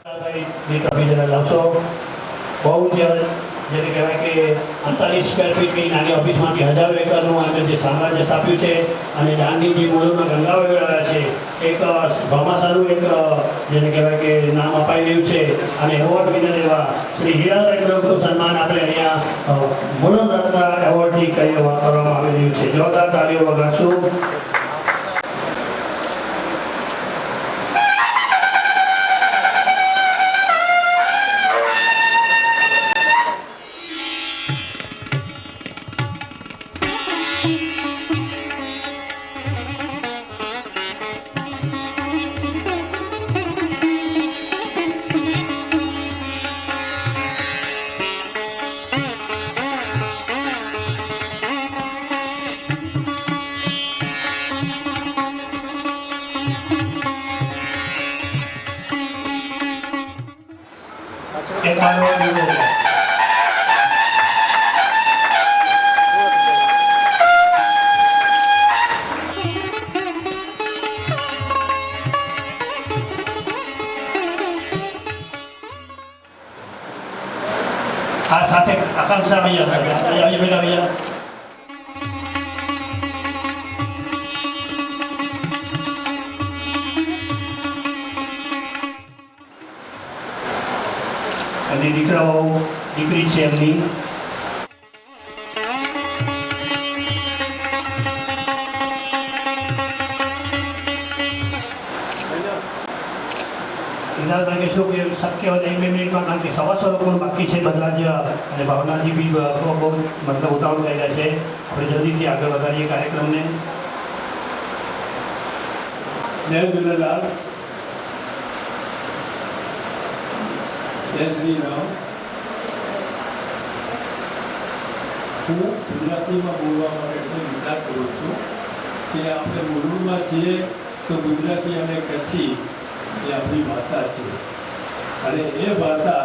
ગીત અભિજન લાવશો બહુ જ જેને કહેવાય કે 48 સ્ક્વેર ફીટની નાની ઓફિસમાંથી 1000 એકરનું અમે જે સામ્રાજ્ય સ્થાપ્યું છે અને દાંડીજી મૂળોમાં ગંગાઓ વેળાયા છે એક ભામાશાનું એક જેને કહેવાય કે નામ અપાઈ રહ્યું છે અને એવોર્ડ વિનર એવા શ્રી હીરાલાલ ગ્રુપનું સન્માન આપણે અહીંયા મૂળમ રત્ન એવોર્ડથી કરવામાં આવી રહ્યું છે. જોરદાર તાળીઓ વગાડશું. આ સાથે આકાંક્ષા ભૈયા બેટા ભૈયા અને દીકરાઓ દીકરી છે એમની હિરાલભાઈ શું કે શક્ય હોય 1-2 મિનિટમાં કારણ કે 125 લોકો બાકી છે બધા જ અને ભાવનાજી બી બહુ મતલબ ઉતાવળ કરી રહ્યા છે. આપણે જલ્દીથી આગળ વધારીએ કાર્યક્રમને. જય ગુલાલ, જય શ્રી રામ. હું ગુજરાતીમાં બોલવા માટે એટલો વિચાર કરું છું કે આપણે મુલુંડમાં છીએ તો ગુજરાતી અને કચ્છી એ આપણી ભાષા છે અને એ ભાષા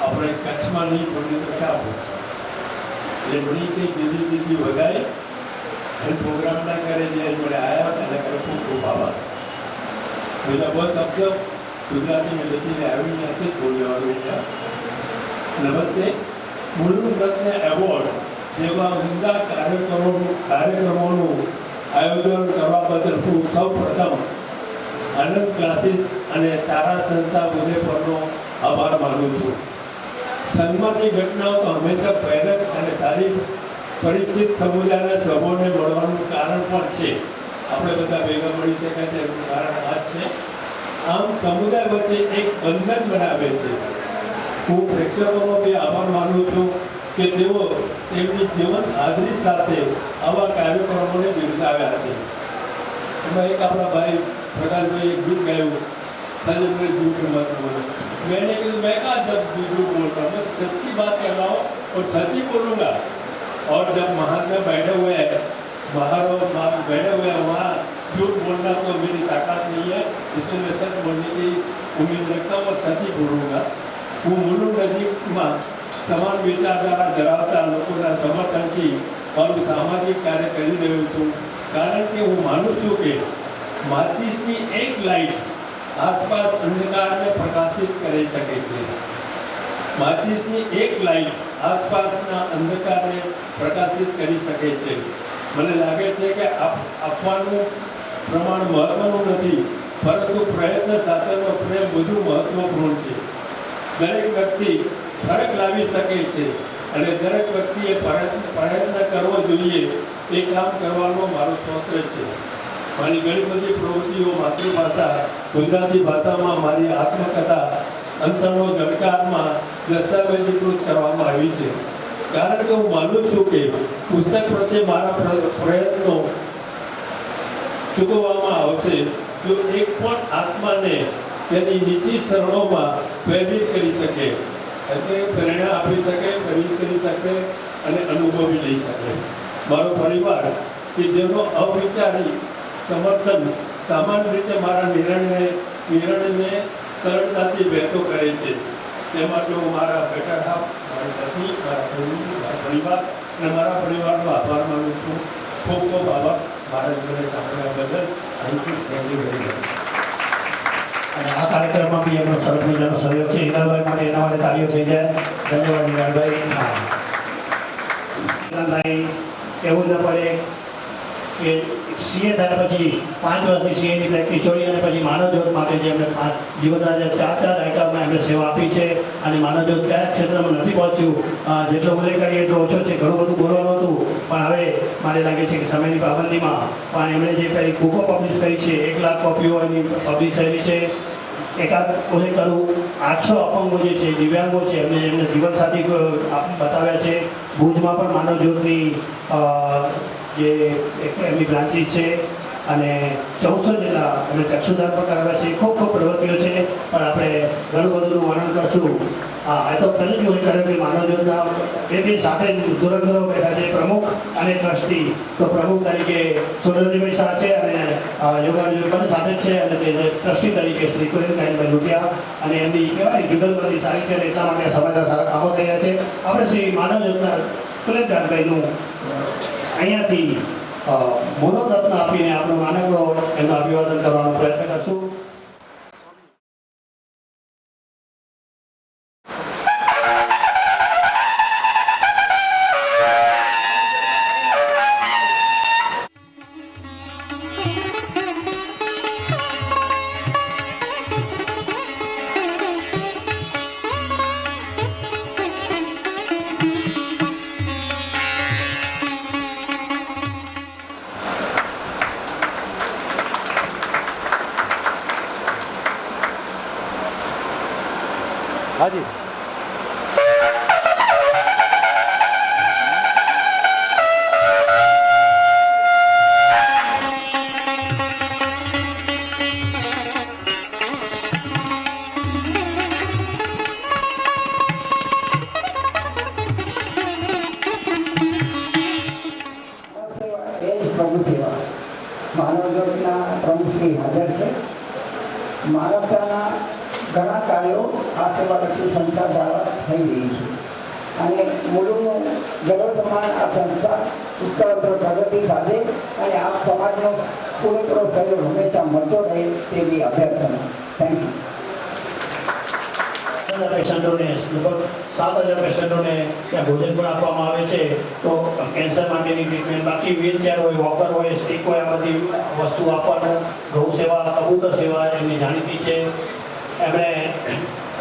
આપણે કચ્છમાં નહીં બોલીએ તો ક્યાં બોલશે? એટલે બની કંઈ દીદી દીદી વધારે એ પ્રોગ્રામ ના કરે જે જોડે આવ્યા એને ખૂબ ખૂબ આભાર. બીજા બહુ શબ્દ ગુજરાતી में लेकिन આવી નથી બોલવાનું. નમસ્તે. મુલુંડ રત્ન એવોર્ડ જેવા ઉમદા કાર્યક્રમોનું આયોજન કરવા બદલ હું સૌ પ્રથમ આનંદ ક્લાસીસ અને તારા સંસ્થા ઉદયપુરનો આભાર માનું છું. સન્માનની ઘટનાઓ તો હંમેશા પ્રેરક અને સારી પરિચિત સમુદાયના સભ્યોને મળવાનું કારણ પણ છે. આપણે બધા ભેગા મળી શકાય છે એનું કારણ આ જ છે. આમ સમુદાય વચ્ચે એક બંધન બનાવે છે. હું પ્રેક્ષકોનો બી આભાર માનું છું કે તેઓ તેમની જીવન હાજરી સાથે આવા કાર્યક્રમોને બિરદાવ્યા છે. એમાં એક આપણા ભાઈ प्रकाश एक गीत गाया सच में झूठ मत बोलो. मैंने कहा मैं कहा जब झूठ बोल रहा हूँ मैं सच की बात कर रहा हूँ और सच ही बोलूँगा. और जब महात्मा बैठे हुए हैं बैठे हुए हैं वहाँ झूठ बोलना तो मेरी ताकत नहीं है. इसलिए मैं सच बोलने की उम्मीद रखता हूँ और सच ही बोलूँगा. હું મુલુંડ નજીકમાં સમાન વિચારધારા ધરાવતા લોકોના સમર્થનથી મારું સામાજિક કાર્ય કરી રહ્યો છું. કારણ કે હું માનું છું કે માચિસની એક લાઇટ આસપાસ અંધકારને પ્રકાશિત કરી શકે છે. માચિસની એક લાઇટ આસપાસના અંધકારને પ્રકાશિત કરી શકે છે. મને લાગે છે કે આપવાનું પ્રમાણ મહત્વનું નથી પરંતુ પ્રયત્ન સાથેનો પ્રેમ વધુ મહત્વપૂર્ણ છે. દરેક વ્યક્તિ ફરક લાવી શકે છે અને દરેક વ્યક્તિએ પ્રયત્ન કરવો જોઈએ. એ કામ કરવાનો મારો સ્વતંત્ર છે. મારી ઘણી બધી પ્રવૃત્તિઓ માતૃભાષા ગુજરાતી ભાષામાં મારી આત્મકથા અંતરનો જણકારમાં દસ્તાવેજીકૃત કરવામાં આવી છે. કારણ કે હું માનું છું કે પુસ્તક પ્રત્યે મારા પ્રયત્નો ચૂકવવામાં આવશે જો એક પણ આત્માને તેની નીચી શરણોમાં પ્રેરિત કરી શકે, એટલે પ્રેરણા આપી શકે, પ્રેરિત કરી શકે અને અનુભવી લઈ શકે. મારો પરિવાર કે જેનો અવિચારી સમર્થન સામાન્ય રીતે મારા નિર્ણયને સરળતાથી વહેતો કરે છે. તે માટે હું મારા બેટા સાહેબ, મારી પત્ની, મારા પરિવાર અને મારા પરિવારનો આભાર માનું છું. ખૂબ ખૂબ આભાર મારા જોડે સાંભળ્યા બદલ. Thank you very much. અને આ કાર્યક્રમમાં બી એમનો સરસ મજાનો સહયોગ છે. હિનાલભાઈ માટે એના માટે તાળીઓ થઈ જાય. ધન્યવાદ હિનાલભાઈ. હિનાલભાઈ એવું ન પડે કે સીએ થયા પછી 5 વર્ષની સીએની પ્રેક્ટિસ છોડી અને પછી માનવજ્યોત માટે જે એમણે જીવનના જે 4 દાયકામાં એમણે સેવા આપી છે અને માનવજ્યોત કયા ક્ષેત્રમાં નથી પહોંચ્યું, જેટલો ઉલ્લેખ કરીએ એટલો ઓછો છે. ઘણું બધું બોલવાનું હતું પણ હવે મને લાગે છે કે સમયની પાબંદીમાં પણ એમણે જે પેલી બુકો પબ્લિશ કરી છે 1 લાખ કોપીઓ એની પબ્લિશ થયેલી છે. એકાદ ઉલ્લેખ કરું, 800 અપંગો જે છે, દિવ્યાંગો છે, એમને જીવનસાથી બતાવ્યા છે. ભુજમાં પણ માનવજ્યોતની જે એમની બ્રાન્ચીસ છે અને 1400 જેટલા એમણે ચક્ષુદાન પણ કરાવ્યા છે. ખૂબ પ્રવૃત્તિઓ છે પણ આપણે ઘણું બધું વર્ણન કરશું. એ તો પહેલું જ કર્યું કે માનવજ્યોતના બે સાથે ધુરંધરો બેઠા છે, પ્રમુખ અને ટ્રસ્ટી. તો પ્રમુખ તરીકે સુરેન્દ્રભાઈ શાહ છે અને યોગાનંદ પણ સાથે જ છે અને તે ટ્રસ્ટી તરીકે શ્રી કુરેનભાઈ લૂંટિયા અને એમની કહેવાય જુગલબંધી સારી છે અને એટલા માટે સમાજના સારા કામો થઈ રહ્યા છે. આપણે શ્રી માનવજ્યોતના કુરેનભાઈનું અહીંયાથી મોનોરત્ન આપીને આપણો નાનકડો એમનું અભિવાદન કરવાનો પ્રયત્ન કરશું. हाँ जी. પ્રભુ સેવા માનવજ્યોતના પ્રમુખશ્રી હાજર છે. માનવતાના ઘણા કાર્યો આ સેવાલક્ષી સંસ્થા દ્વારા થઈ રહી છે અને મૂળનું ગૌરવ સમાન આ સંસ્થા ઉત્તરોત્તર પ્રગતિ સાધે અને આ સમાજનો પૂરેપૂરો સહયોગ હંમેશા મળતો રહે તેવી અભ્યર્થના. Thank you. પેશન્ટોને લગભગ 7,000 પેશન્ટોને ત્યાં ભોજન પણ આપવામાં આવે છે. તો કેન્સર માટેની ટ્રીટમેન્ટ, બાકી વ્હીલચેર હોય, વોકર હોય, સ્ટીક હોય, આ બધી વસ્તુ આપવાનું. ગૌ સેવા, કબૂતર સેવા એમની જાણીતી છે. એમણે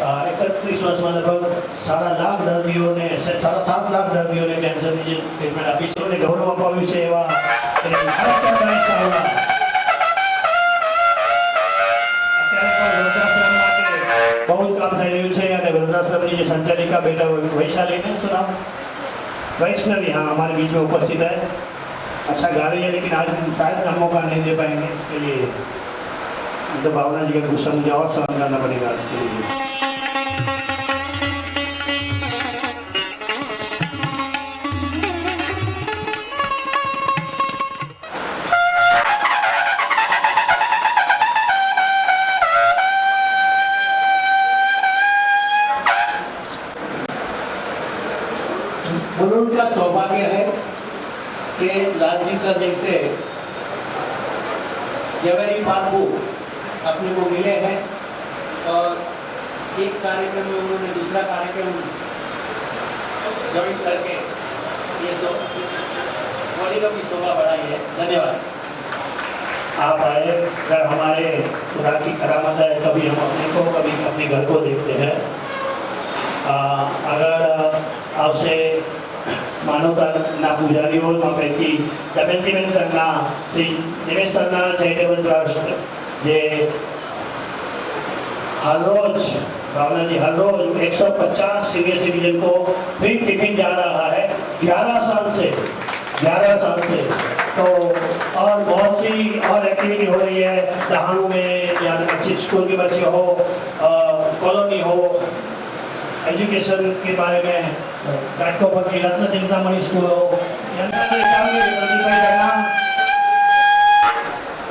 31 વર્ષમાં લગભગ 7.5 લાખ દર્દીઓને 7.5 લાખ દર્દીઓને કેન્સરની જે ટ્રીટમેન્ટ આપી છે અને ગૌરવ અપાવ્યું છે એવા અત્યારે પણ વૃદ્ધાશ્રમ માટે બહુ જ કામ થઈ રહ્યું છે અને વૃદ્ધાશ્રમની જે સંચાલિકા બેટા વૈશાલીને શું નામ, वैष्णवी, हाँ हमारे बीच में उपस्थित है. अच्छा गा रही है लेकिन आज शायद हम मौका नहीं दे पाएंगे इसके लिए. तो भावना जी का गुस्सा मुझे और सहन करना पड़ेगा इसके लिए. मुलुंड का सौभाग्य है कि लालजी सर जैसे जवेरी बाबू अपने को मिले हैं और एक कार्यक्रम में उन्होंने दूसरा कार्यक्रम ज्वाइन करके ये बॉडी का भी शोभा बढ़ाई है. धन्यवाद. आप आए, अगर हमारे खुदा की करामत है, कभी हम अपने को कभी अपने घर को देखते हैं. अगर आपसे માનવતાના પૂજારીઓમાં પૈકી દમયંતીબેન તરના શ્રી નિમેશ તરના ચેરિટેબલ ટ્રસ્ટ જે हर रोज भावना जी हर रोज 150 सीनियर सिटीजन को फ्री टिफिन जा रहा है 11 साल से. तो और बहुत सी और एक्टिविटी हो रही है दहाड़ों में, या बच्चे स्कूल के बच्चे हो, कॉलोनी हो, एजुकेशन के बारे में घाटकोपर की रत्न चिंतामणि स्कूल हो.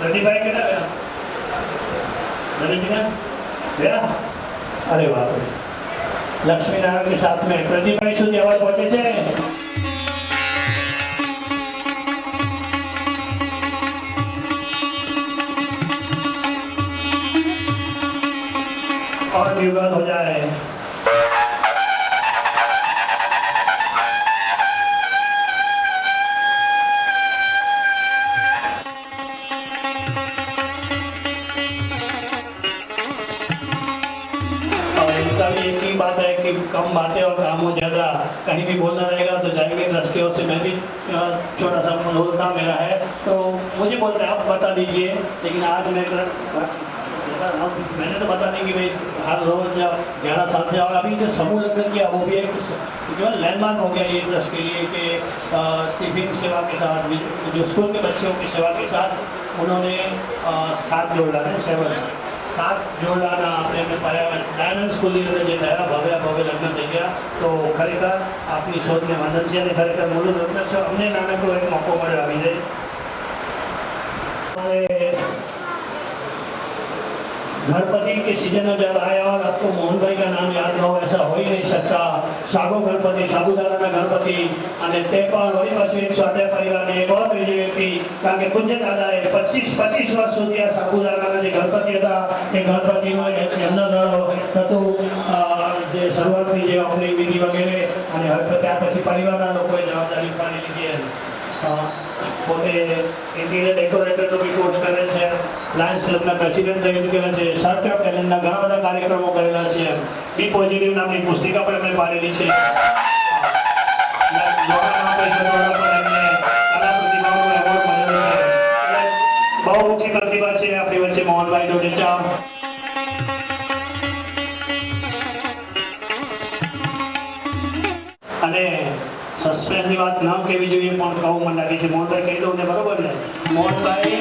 प्रतिभाई के गया. अरे बाप रे, लक्ष्मी नारायण के साथ में प्रतिभाई સુધી અવાજ પહોંચે છે. युगल हो जाए। और इनका भी एक ही बात है कि कम बातें और काम हो ज़्यादा। कहीं भी बोलना रहेगा तो जाएंगे ट्रस्ट की ओर से। मैं भी छोटा सा मनोलता मेरा है, तो मुझे बोलते हैं आप बता दीजिए, लेकिन आज मैंने तो बता दी कि भाई हर रोज 11 साल से, और अभी जो समूह लगन किया वो भी एक जो लैंडमार्क हो गया ये ट्रस्ट के लिए कि टिफिन सेवा के साथ जो स्कूल के बच्चों की सेवा के साथ उन्होंने 7 जोड़ लाना 7 जोड़ लाना આપણે पर्यावरण ડાયમંડ સ્કૂલની અંદર જે થયા ભવ્ય લગ્ન થઈ ગયા, તો ખરેખર આપની શોધને વંદન છે. અને ખરેખર મૂળું લગ્ન છે, અમને નાનકડો એક મોકો મળ્યો આવી જાય. गणपति के सीजन में जब आया और आपको मोहन भाई का नाम याद ना हो ऐसा हो ही नहीं सकता. सागो गणपति साबुदाना गणपति અને તે પણ વળી પાછું એક સ્વાધ્યાય પરિવારને એક ઓર બીજી વ્યક્તિ, કારણ કે પૂજ્ય દાદાએ 25 વર્ષ સુધી આ સાબુદાનાના જે ગણપતિ હતા એ ગણપતિનો એમનો થતું જે શરૂઆતની જે ઓપનિંગ વિધિ વગેરે, અને હવે ત્યાર પછી પરિવારના લોકોએ જવાબદારી ઉપાડી લીધી. પોતે ઇન્ટિરિયર ડેકોરેટરનો બી કોર્સ કરે છે, લાયન્સ ક્લબના પ્રેસિડેન્ટ થઈ ચૂકેલા છે, સરકાર પેનલના ઘણા બધા કાર્યક્રમો કરેલા છે. બી પોઝિટિવ નામની પુસ્તિકા પણ એમણે પાડેલી છે. કલાપ્રતિભાનો એવોર્ડ મળેલો છે. બહુમુખી પ્રતિભા છે આપણી વચ્ચે મોહનભાઈ ડોડેચા. અને સસ્પેન્સની વાત ન કહેવી જોઈએ પણ કહું મને લાગે છે. મોહનભાઈ કહી દઉં ને, બરોબર ને? મોહનભાઈ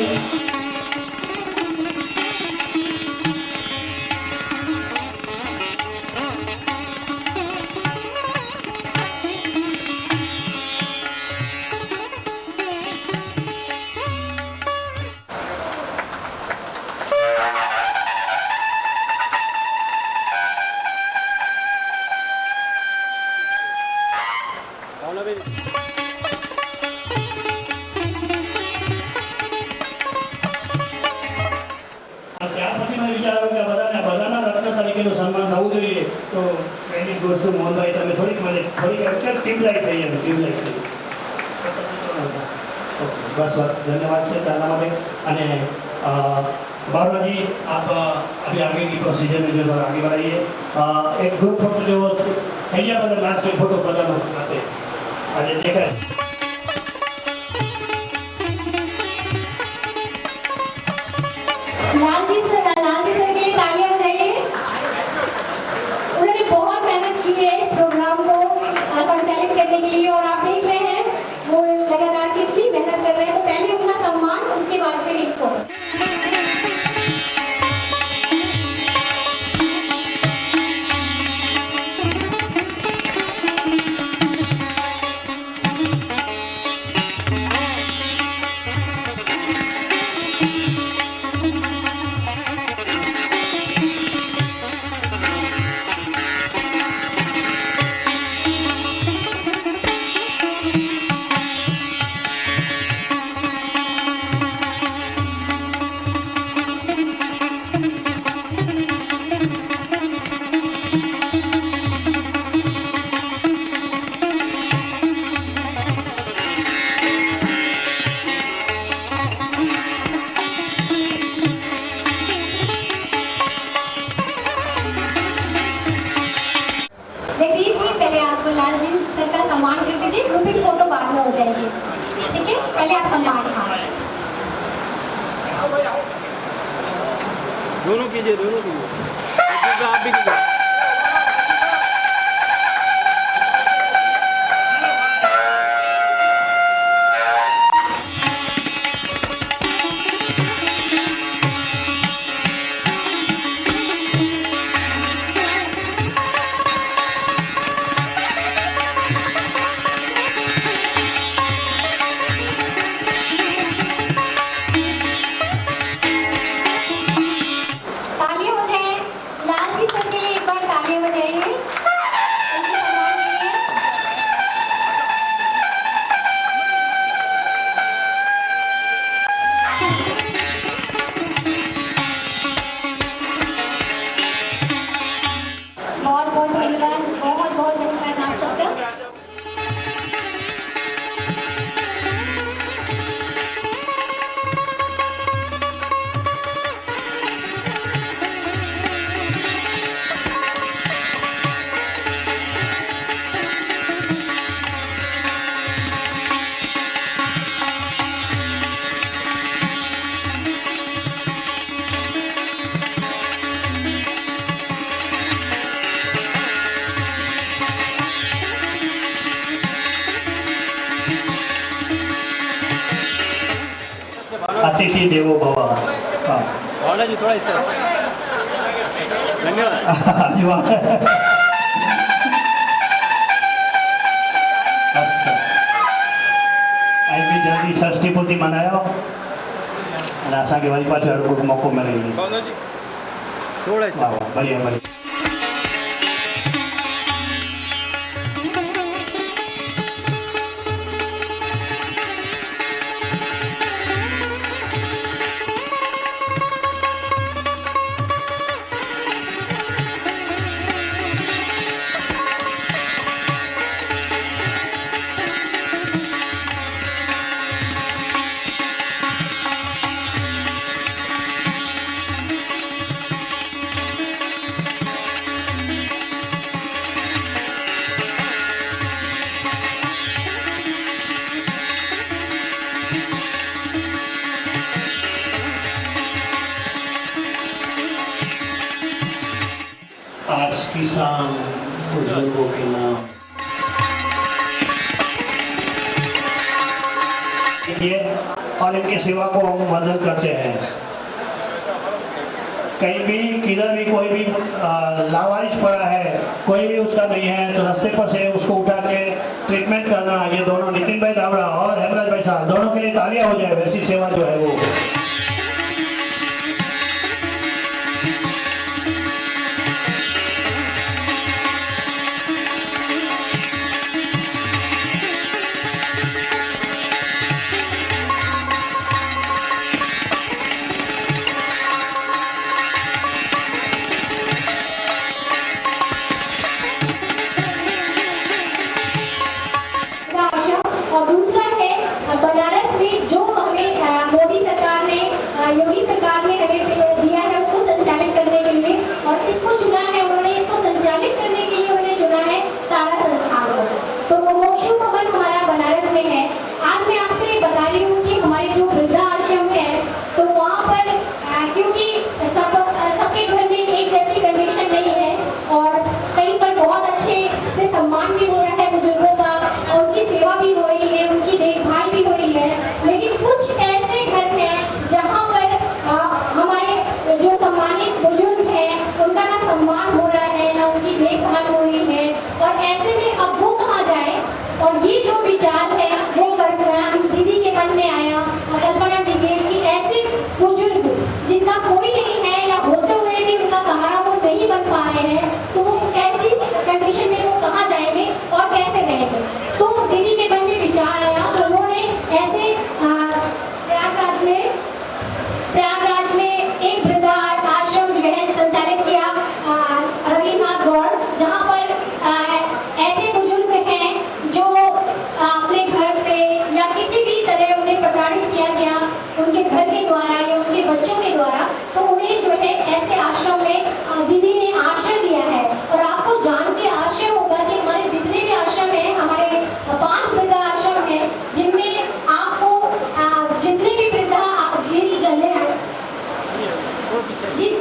ત્યાર પછી મેં વિચાર્યું કે બધાના રત્ન તરીકેનું સન્માન થવું જોઈએ. તો પહેલી ગોષ્ઠ મોહનભાઈ તમે થોડીક ટ્યુબલાઇટ થઈ એમ ટ્યુબલાઇટ થઈ बस धन्यवाद से ताना માટે. અને बाबा जी आप अभी आगे की प्रोसीजर में जो आगे बढ़ाइए. एक ग्रुप फोटो जो भैया बता लास्ट में फोटो बताना आते आज देखा लाल जी सर के लिए तालियां बजाइए. उन्होंने बहुत मेहनत की है इस प्रोग्राम को संचालित करने के लिए, और आप देख रहे हैं वो लगातार कितनी मेहनत कर रहे हैं. तो पहले उनका सम्मान, उसके बाद फिर इनको. जगदीश जी, पहले आप लाल जी सर का सम्मान कर दीजिए. ग्रुपिंग फोटो बाद में हो जाएगी, ठीक है? पहले आप सम्मान. दोनों कीजिए आप भी कीजिए. तालियां हो जाए लाल जी सर के लिए. अतिथि देवो भव। हाँ। भावना जी थोड़ा इस तरफ। धन्यवाद। अच्छा आज भी जल्दी षष्ठी पूर्ति मनायो અને असांखे वरी पाछो अहिड़ो कोई मौक़ो मिले। थोड़ा इस वाह तरफ। वाह बढ़िया बढ़िया। आज की शाम बुजुर्गों के नाम ये और इनकी सेवा को हम वंदन करते हैं। कहीं भी किधर भी कोई भी लावारिस पड़ा है, कोई भी उसका नहीं है तो रास्ते पर से उसको उठा के ट्रीटमेंट करना, ये दोनों नितिन भाई दावड़ा और हेमराज भाई साहब दोनों के लिए तालियां हो जाए। वैसी सेवा जो है वो और दूसरा है बनारस में जो हमें मोदी सरकार ने योगी सरकार ने हमें दिया है उसको संचालित करने के लिए, और इसको चुना है उन्होंने, इसको संचालित करने के लिए उन्हें चुना है तारा संस्थान को। तो मोक्षु भवन हमारा बनारस में है। आज मैं आपसे बता रही हूँ कि हमारे जो वृद्धा आश्रम है तो वहाँ पर क्योंकि सबके घर में एक जैसी कंडीशन नहीं है और कहीं पर बहुत अच्छे से सम्मान भी हो रहा है बुजुर्गों का और उनकी सेवा भी हो रही है, उनकी देखभाल भी हो रही है, लेकिन कुछ ऐसे घर हैं जहाँ पर हमारे जो सम्मानित बुजुर्ग हैं उनका ना सम्मान हो रहा है ना उनकी देखभाल हो रही है, और ऐसे में अब वो कहाँ जाए। और ये जो विचार है वो दीदी के मन में आया कल्पना जी के कि ऐसे बुजुर्ग जिनका कोई नहीं है या होते हुए भी उनका सहारा वो नहीं बन पा रहे हैं, तो वो कैसी कंडीशन में वो कहाँ जाएंगे और कैसे रहेंगे। तो दीदी के मन में विचार आया तो उन्होंने ऐसे प्रयागराज में एक वृद्धा आश्रम जो है संचालित किया रविन्द्रनाथ गौड़, जहाँ पर ऐसे बुजुर्ग हैं जो अपने घर से या किसी भी तरह उन्हें प्रताड़ित किया गया उनके घर के द्वारा या उनके बच्चों के द्वारा, तो उन्हें जो है ऐसे आश्रम में दीदी ने आश्रय दिया है। और आपको जान के आश्चर्य होगा कि हमारे जितने भी आश्रम हैं, हमारे 5 वृद्धा आश्रम हैं जिनमें आपको जितने भी वृद्धा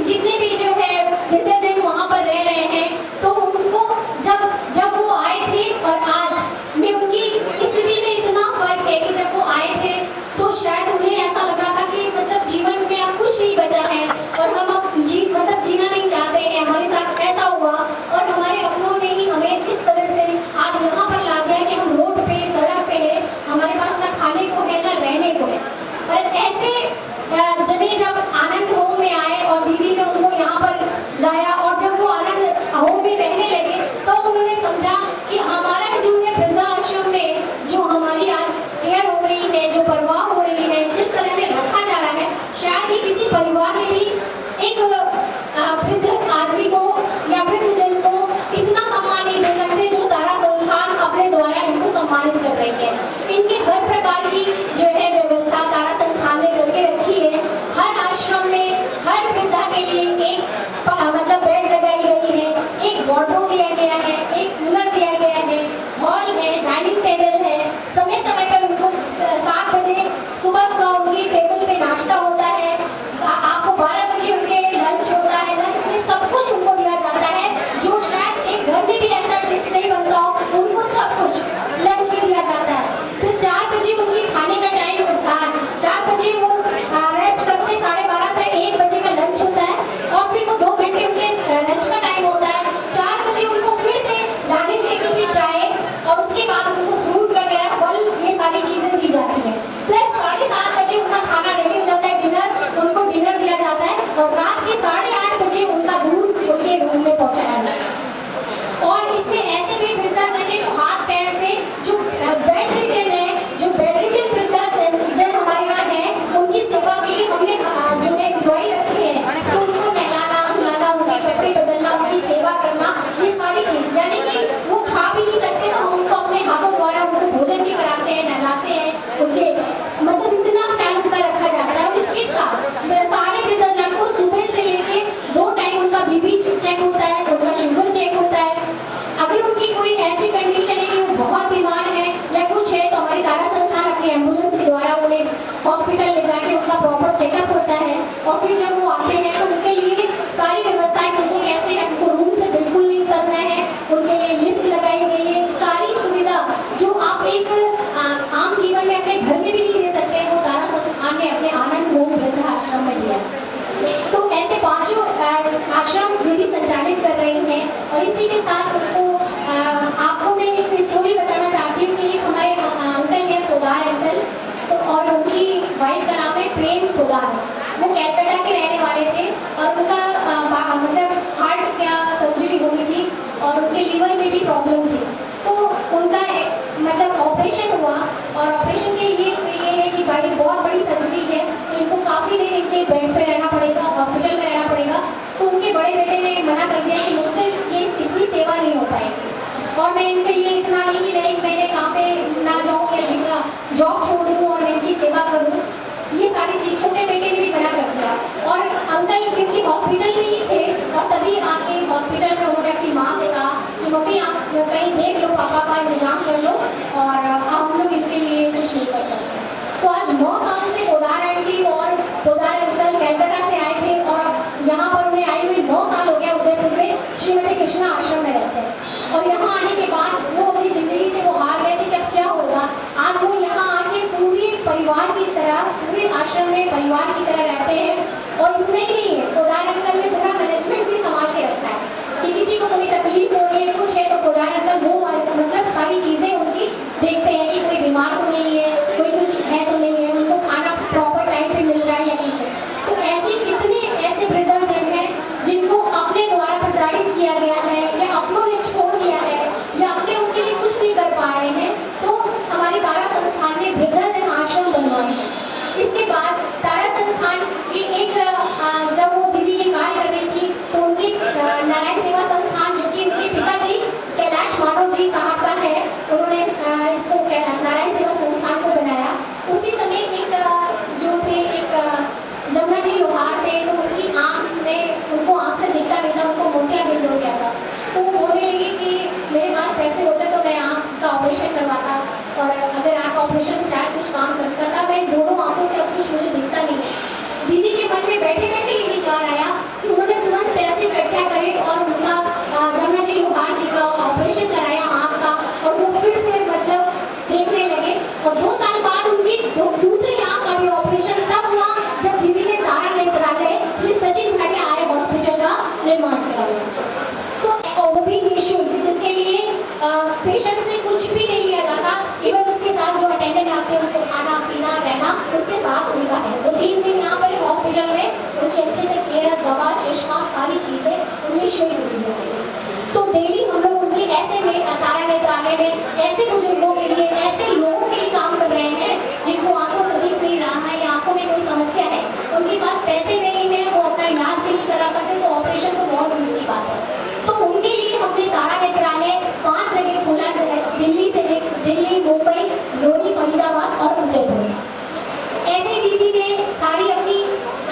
जितने भी जो है वृद्धजन वहाँ पर रह रहे हैं, तो उनको जब वो आए थे और आज में उनकी स्थिति में इतना फर्क है कि जब वो आए थे तो शायद उन्हें ऐसा लग रहा था कि मतलब जीवन में अब कुछ नहीं बचा है और हम अब जीना नहीं चाहते हैं, हमारे साथ ऐसा हुआ और हमारे अपनों ने ही हमें इस तरह से आज यहाँ पर ला दिया कि हम रोड पे सड़क पे है, हमारे पास ना खाने को है ना रहने को है। पर ऐसे जने जब आनंद होम में आए और दीदी ने उनको यहाँ पर लाया और जब वो आनंद होम में रहने लगे तो उन्होंने समझा कि हमारा जो है वृद्धा आश्रम में जो हमारी आज केयर हो रही है, जो परवाह हो रही है, जिस तरह से रखा जा रहा है, शायद ही किसी परिवार में भी एक वृद्ध आदमी को या वृद्ध जन को इतना सम्मान नहीं दे सकते जो तारा संस्थान अपने द्वारा इनको सम्मानित कर रही है। इनके हर प्रकार की जो है व्यवस्था तारा संस्थान ने करके रखी है। हर आश्रम में हर वृद्धा के लिए एक मतलब बेड लगाई गई है, एक वार्डरोब दिया गया है, एक कूलर दिया गया है, हॉल है, डाइनिंग टेबल है, समय समय पर उनको 7 बजे सुबह उनकी टेबल पे नाश्ता होता है, आपको 12 बजे उनके लंच होता है, लंच में सब कुछ उनको दिया जाता है जो शायद एक घर में भी ऐसा डिश नहीं बनता हो, उनको सब कुछ लंच में दिया जाता है। फिर 4 बजे उनकी खाने का टाइम 4 बजे वो साथ उनको आपको मैं एक स्टोरी बताना चाहती हूँ कि एक हमारे अंकल हैं पोदार अंकल, तो और उनकी वाइफ का नाम है प्रेम पोदार। वो कैलकाटा के रहने वाले थे और उनका मतलब हार्ट क्या सर्जरी हो गई थी और उनके लीवर में भी प्रॉब्लम थी। तो उनका मतलब ऑपरेशन हुआ और ऑपरेशन के लिए ये है कि भाई बहुत बड़ी सर्जरी है, तो इनको काफ़ी देर इनके बेड पे रहना पड़ेगा, हॉस्पिटल में रहना पड़ेगा। तो उनके बड़े बेटे ने मना कर दिया कि मुझसे ये इतनी सेवा नहीं हो पाएगी और मैं इनके लिए इतना नहीं कि मैं एक महीने काम पे ना जाऊँ या जॉब छोड़ दूँ और मैं इनकी सेवा करूँ। ये सारी चीज छोटे बेटे ने भी मना कर दिया और अंकल क्योंकि हॉस्पिटल में ही थे और तभी आके हॉस्पिटल में उन्होंने अपनी माँ से कहा कि मम्मी आप कहीं देख लो, पापा का इंतजाम कर लो और हम लोग इनके लिए कुछ नहीं कर सकते। तो आज 9 साल से पोदार आंटी और पोदार अंकल कैलकाटा से आए थे और यहाँ पर उन्हें आए हुए 9 साल हो गया उदयपुर में श्रीमती कृष्णा आश्रम में रहते हैं। और यहाँ आने के बाद जो अपनी जिंदगी से वो हार गए थे कि अब क्या होगा, आज वो यहाँ आके पूरे परिवार की तरह, पूरे आश्रम में परिवार की तरह रहते हैं। और इतने ही नहीं है, पोदार अंकल ने पूरा मैनेजमेंट भी संभाल के रखा है कि किसी को कोई तकलीफ हो रही है, कुछ है, तो पोदार अंकल वो मतलब सारी चीज़ें उनकी देखते हैं कि कोई बीमार तो नहीं है, कोई कुछ है तो नहीं है, उनको खाना प्रॉपर टाइम पे मिल रहा है या नहीं। तो ऐसे कितने ऐसे वृद्धजन हैं जिनको अपने द्वारा प्रताड़ित किया गया है या अपनों ने छोड़ दिया है या अपने उनके लिए कुछ नहीं कर पा रहे हैं। तो हमारे तारा संस्थान ने वृद्धजन आश्रम बनवाए हैं। इसके बाद तारा संस्थान की एक जब वो दीदी ये कार्य कर रही थी तो उनकी नारायण सेवा संस्थान जो कि उनके पिताजी कैलाश माधव जी साहब का है, उन्होंने इसको नारायण सेवा संस्थान को बनाया। उसी समय एक जो थे एक जमुना जी लोहार थे, तो उनकी आँख में उनको आँख से दिखता नहीं था, उनको मोतियाबिंद हो गया था। तो वो बोलने लगे कि मेरे पास पैसे होते तो मैं आँख का ऑपरेशन करवाता और अगर आँख का ऑपरेशन शायद कुछ काम करता था, मैं दोनों आँखों से अब कुछ मुझे दिखता नहीं। दीदी के मन में बैठे बैठे ये विचार आया कि उन्होंने तुरंत पैसे इकट्ठा करे और उनका जमुना जी लोहार जी का ऑपरेशन कराया आँख का और वो फिर से मतलब देखने लगे। और 2 साल बाद उनकी दूसरी आँख का भी ऑपरेशन तब हुआ जब दीदी ने तारा नेत्रालय श्री सचिन भाटिया आय हॉस्पिटल का निर्माण कराया। तो वो भी निःशुल्क, जिसके लिए पेशेंट से कुछ भी नहीं लिया जाता, इवन उसके साथ जो अटेंडेंट आते हैं उसको खाना पीना रहना उसके साथ उनका है। तो 3 दिन यहाँ पर हॉस्पिटल में उनकी अच्छे से केयर, दवा, चश्मा, सारी चीज़ें उन्हें शुल्क दी जाती है। तो डेली हम लोग उनके ऐसे तारा नेत्रालय में ऐसे बुजुर्गों के लिए, ऐसे लोगों के लिए काम कर रहे हैं जिनको आंखों से दिख नहीं रहा है या आंखों में कोई समस्या है, उनके पास पैसे नहीं है, वो अपना इलाज भी नहीं करा सकते, तो ऑपरेशन तो बहुत दूर की बात है। तो उनके लिए हमने तारा नेत्रालय 5 जगह खोला, दिल्ली से दिल्ली, मुंबई, लोनी, फरीदाबाद और उदयपुर। ऐसे दीदी ने सारी अपनी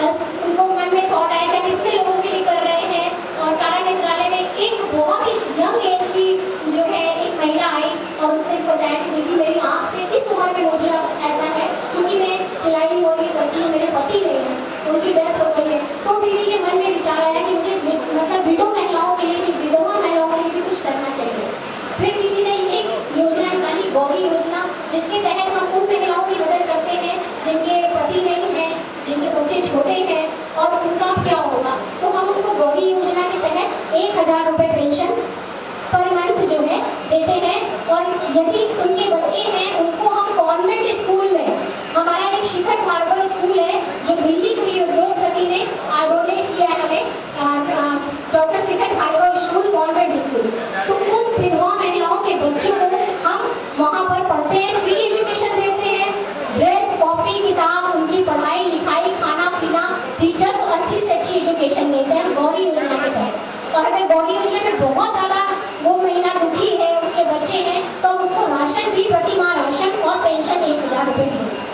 उनको मन में थॉट आया कि कितने लोगों के लिए कर रहे हैं। और तारा नेत्रालय में एक बहुत ही यंग एज की जो है एक महिला आई और उसने बताया कि दीदी मेरी आँख से इस उम्र में मुझे ऐसा है क्योंकि मैं सिलाई और ये करती हूँ, मेरे पति नहीं है, उनकी डेथ हो गई है। तो दीदी के मन में विचार आया कि मुझे मतलब विडो महिलाओं के लिए भी, विधवा महिलाओं के लिए भी कुछ करना चाहिए। फिर दीदी ने एक योजना निकाली, गौरी योजना, जिसके तहत हम उन महिलाओं की मदद करते हैं जिनके पति नहीं है, जिनके बच्चे छोटे हैं और उनका क्या होगा। तो हम उनको गौरी योजना के तहत 1000 रुपये पेंशन पर मंथ जो है देते हैं। और यदि उनके बच्चे हैं उनको हम कॉन्वेंट स्कूल में, हमारा एक शिखर भार्गव स्कूल है जो दिल्ली के उद्योगपति ने डोनेट किया है हमें, डॉक्टर शिखर भार्गव स्कूल, कॉन्वेंट स्कूल। तो उन विधवा महिलाओं के बच्चों को हम वहाँ पर पढ़ते हैं, फ्री एजुकेशन देते हैं, ड्रेस, कॉपी, किताब, उनकी पढ़ाई लिखाई, खाना पीना, टीचर्स और अच्छी से अच्छी एजुकेशन देते हैं गौरी योजना के तहत। और अगर गौरी योजना में बहुत ज़्यादा वो महिला दुखी है, उसके बच्चे हैं, तो उसको राशन भी प्रति माह राशन और पेंशन 1000 रुपये देंगे।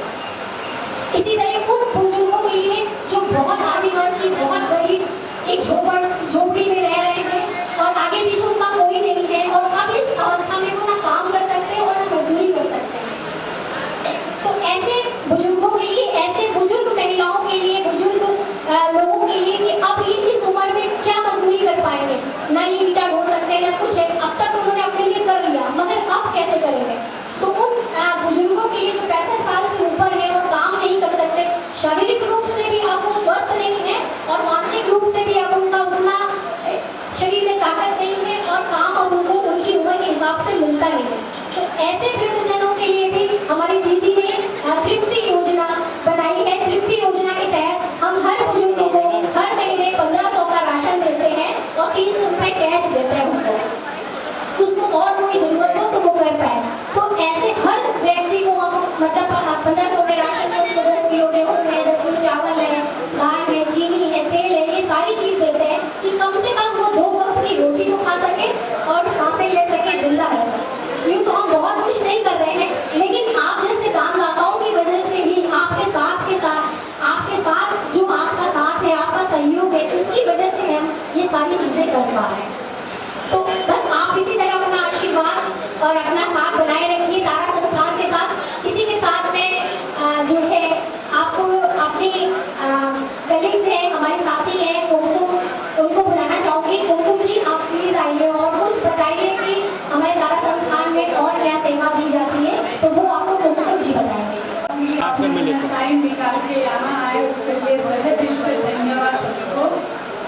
इसी तरह उन बुजुर्गों के लिए जो बहुत आदिवासी, बहुत गरीब, एक झोपड़ी में रह रहे हैं और आगे पीछे उनका कोई नहीं है और अब इस अवस्था में वो ना काम कर सकते और ना मजदूरी कर सकते हैं। तो ऐसे बुजुर्गों के लिए, ऐसे बुजुर्ग महिलाओं के लिए, बुजुर्ग लोगों के लिए कि अब इस उम्र में क्या मजदूरी कर पाएंगे, ना ये ईटा ढो सकते मिलता नहीं है। तो ऐसे वृद्धजनों के लिए भी हमारी दीदी ने तृप्ति योजना बनाई है। तृप्ति योजना के तहत हम हर बुजुर्ग को हर महीने 1500 का राशन देते हैं और 300 रुपए कैश देते हैं उसको और कोई जरूरत हो तो वो कर पाए। तो ऐसे हर व्यक्ति को हम मतलब 1500 में राशन है, उसको 10 किलो गेहूँ है, 10 किलो चावल है, दाल है, चीनी है, तेल है, ये सारी चीज देते हैं कि कम से कम वो 2 वक्त की रोटी तो खा सके और सांसें ले सके, जिंदा रह सके। यूँ तो हम बहुत कुछ नहीं कर रहे हैं, लेकिन आप जैसे दानदाताओं की वजह से ही आपके साथ जो आपका साथ है, आपका सहयोग है, उसकी वजह से हम ये सारी चीजें कर पा रहे हैं। तो बस आप इसी तरह अपना आशीर्वाद और अपना साथ बनाए रखिए तारा संस्थान के साथ। इसी के साथ में जो है आपको अपनी कलीग्स हैं, हमारे साथी हैं, उनको बुलाना चाहूँगी। कुमकुम जी आप प्लीज आइए और कुछ बताइए कि हमारे तारा संस्थान में और क्या सेवा दी जाती है, तो वो आपको कुमकुम जी बताएंगे। टाइम निकाल के यहाँ आए उसके लिए सहे दिल से धन्यवाद सबको।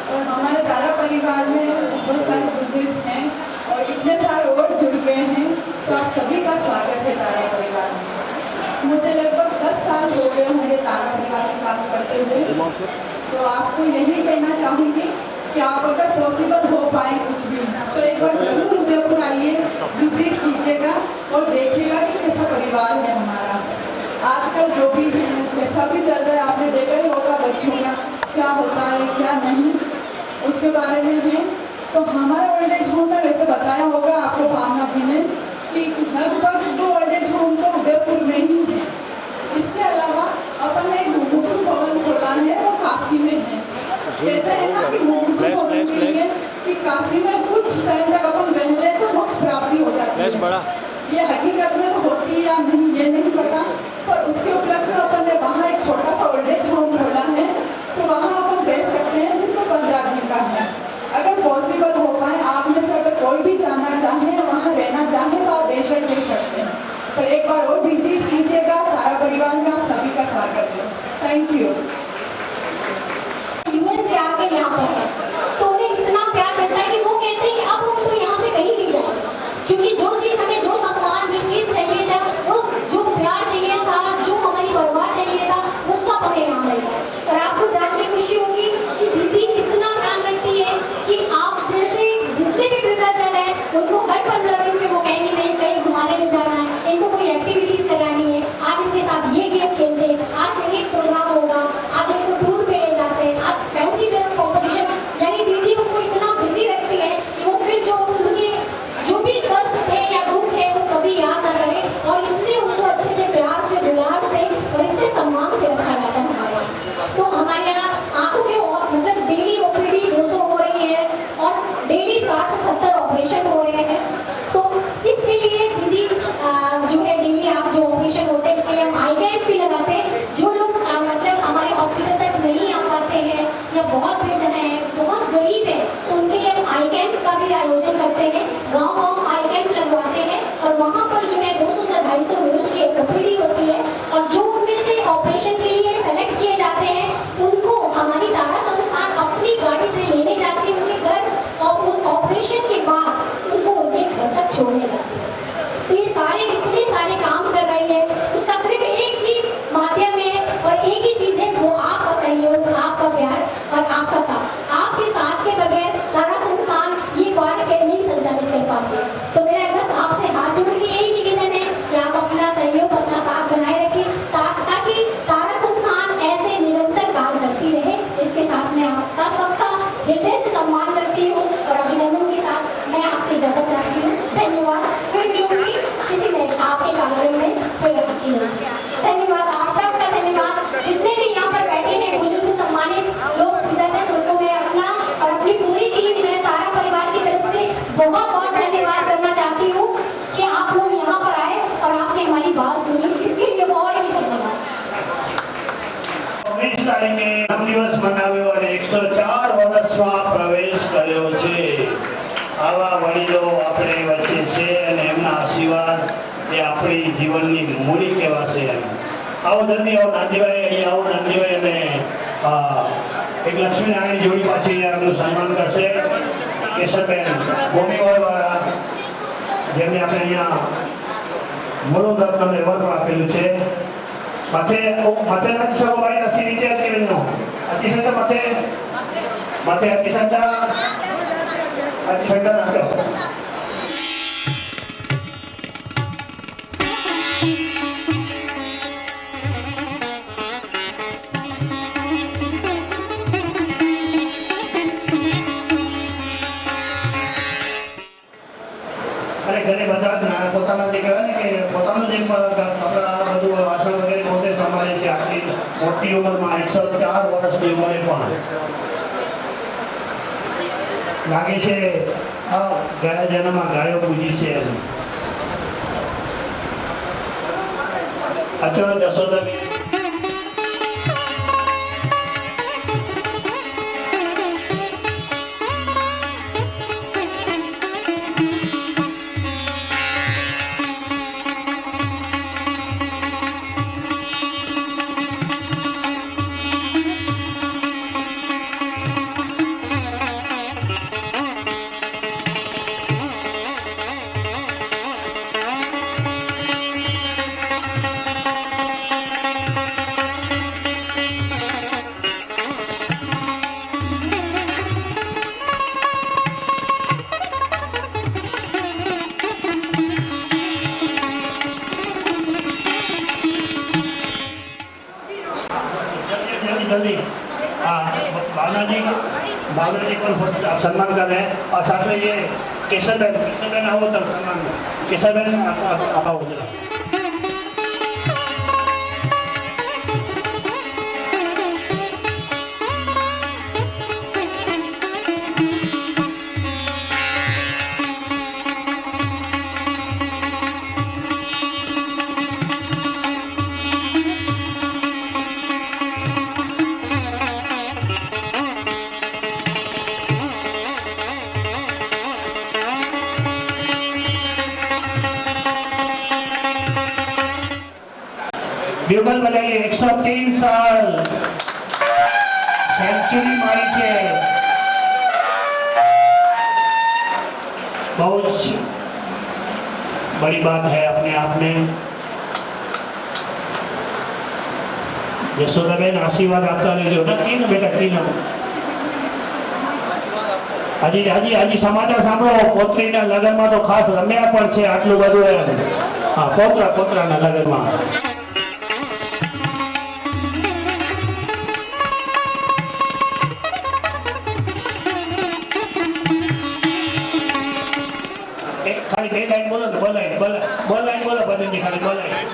और हमारे तारा परिवार में बहुत सारे बुजुर्ग हैं और इतने सारे और जुड़ गए हैं, तो आप सभी का स्वागत है तारा परिवार में। मुझे लगभग 10 साल हो गए होंगे तारा परिवार की बात करते हुए। तो आपको यही कहना चाहूँगी कि आप अगर पॉसिबल हो पाए कुछ भी तो एक बार जरूर उदयपुर आइए, विजिट कीजिएगा और देखिएगा कि कैसा परिवार है हमारा। आजकल जो भी है कैसा भी चल रहा है, आपने देखा ही होगा बच्चों का क्या होता है क्या नहीं, उसके बारे में है। तो हमारे ओल्ड एज होम में वैसे बताया होगा आपको भावना जी ने कि लगभग 2 ओल्ड एज होम तो उदयपुर में ही है। इसके अलावा अपन ने मुमुक्षु भवन खोला है, वो काशी में है। कहते हैं ना कि मुमुक्षु भवन के लिए कि काशी में कुछ टाइम तक अपन रह ले तो मोक्ष प्राप्ति हो जाती है। ये हकीकत में तो होती है या नहीं ये नहीं पता, पर उसके उपलक्ष्य में अपन ने वहाँ एक छोटा सा ओल्ड एज होम खोला है, तो वहाँ अपन बैठ सकते हैं जिसमें 15 दिन का है। अगर पॉसिबल हो पाए आप में से अगर कोई भी जाना चाहे, वहाँ रहना चाहे तो आप बेशक रह सकते हैं, पर एक बार और विजिट कीजिएगा। तारा परिवार में आप सभी का स्वागत है। Thank you. यूएस से आके यहाँ पर है तो उन्हें इतना प्यार देता है कि वो कहते हैं कि अब हम तो यहाँ से कहीं नहीं जाएंगे, क्योंकि जो चीज़ हमें जो सम्मान जो चीज़ चाहिए था, वो जो प्यार चाहिए था, जो हमारी परवाह चाहिए था, वो सब हमें यहाँ मिला। और आपको जान के खुशी होगी कि दीदी इतना ध्यान रखती है कि आप जैसे जितने भी वृद्धाजन है उनको हर 15 दिन में वो कहेंगे नहीं कहीं घुमाने ले जाना है, इनको कोई एक्टिविटीज करानी है, आज इनके साथ ये गेम खेलते हैं, आज संगीत प्रोग्राम होगा, आज इनको टूर पे ले जाते हैं, आज फैंसी ड्रेस कॉम्पिटिशन। यानी दीदी उनको इतना बिजी रखती है कि वो फिर जो उनके जो भी कष्ट थे या दुख है वो कभी याद ना करें, और इतने उनको अच्छे से प्यार से दुलार से और इतने सम्मान से रखा जाता है हमारे यहाँ। तो हमारे यहाँ आंखों के मतलब डेली ओपीडी 200 हो रही है और डेली 60 से 70 ऑपरेशन हो रहे हैं। तो इसके लिए दीदी जो है डेली आप जो ऑपरेशन होते हैं इसके लिए हम आई कैंप भी लगाते हैं। जो लोग मतलब हमारे हॉस्पिटल तक नहीं आ पाते हैं या बहुत वृद्ध हैं, बहुत गरीब है, तो उनके लिए हम आई कैंप का भी आयोजन करते हैं। गाँव आई कैंप लगवाते हैं और वहाँ पर जो है 200 से 250 रोज की ओपीडी होती है, और जो उनमें से ऑपरेशन के लिए सेलेक्ट किए जाते हैं उनको हमारी तारा संस्थान अपनी गाड़ी से लेने जाती है उनके घर, और उन ऑपरेशन के बाद उनको उनके घर तक छोड़ने जाती है। तो ये सारे इतने सारे काम कर रही है, उसका सिर्फ एक ही माध्यम है और एक ही चीज़ है, वो आपका सहयोग, आपका प्यार और आपका साथ। आपके साथ के बगैर तारा संस्थान ये कार्य के नहीं संचालित कर पाते। तो मेरा बस आपसे हाथ जोड़ के यही निवेदन है कि आप अपना सहयोग अपना साथ बनाए रखें ताकि तारा संस्थान ऐसे निरंतर काम करती रहे। इसके साथ मैं आपका सबका हृदय से सम्मान करती हूँ और अभिनंदन के साथ मैं आपसे इजाजत चाहती हूँ। धन्यवाद। फिर मिलूंगी किसी नए आपके कार्यक्रम में, फिर आपकी धन्यवाद। आप सबका धन्यवाद। जितने भी यहाँ पर बैठे हैं बुजुर्ग सम्मानित लोग वृद्धाजन, उनको मैं अपना और अपनी पूरी टीम में तारा परिवार की तरफ से बहुत बहुत धन्यवाद करना चाहती हूँ कि आप लोग यहाँ पर आए और आपने हमारी बात सुनी, इसके लिए और भी धन्यवाद। 19 તારીખે દિવસ મનાવ્યો અને 104 વર્ષમાં પ્રવેશ કર્યો છે। આવા વડીલો આપણી વચ્ચે છે અને એમના આશીર્વાદ એ આપણી જીવનની મૂડી કહેવાશે। આવો જલ્દી આવો નાનજીભાઈ, અહીંયા આવો નાનજીભાઈ, અને એક લક્ષ્મીનારાયણ જોડી પાછી એમનું સન્માન કરશે। કેશવબેન ભૂમિવાળા જેમને આપણે અહીંયા મૂળ રત્ન એવોર્ડ પણ આપેલું છે માથે માથે નથી શકો ભાઈ નથી રીતે અતિશયનો અતિશય માથે માથે અતિશય નાખ્યો અને ઘરે બધા પોતાના જે કહેવાય ને કે પોતાનું જે આપણા બધું વાસણ વગેરે પોતે સંભાળે છે આટલી મોટી ઉંમરમાં 104 વર્ષની ઉંમરે પણ લાગે છે આ ગયા જન્મમાં ગાયો પૂજી છે એમ અચોર જશોદા जल्दी बालाजी को सम्मान कर रहे हैं और साथ में ये केशरबेन हो तब सम्मान केशरबेन आपा हो जरा ब्यूगल बजाइए 103 साल सेंचुरी मारी है बहुत बड़ी बात है अपने आप में यशोदाबेन आशीर्वाद आपका ले लो ना तीन बेटा तीन हजी हजी हजी समाचार सांभळो पोतरीना लग्નમાં તો ખાસ રમ્યા પણ છે આટલું બધું એમ હા પોતરાના લગ્નમાં खाली बे लाइन बोलो ना बोल लाइन बोलो बदन जी खाली बोल लाइन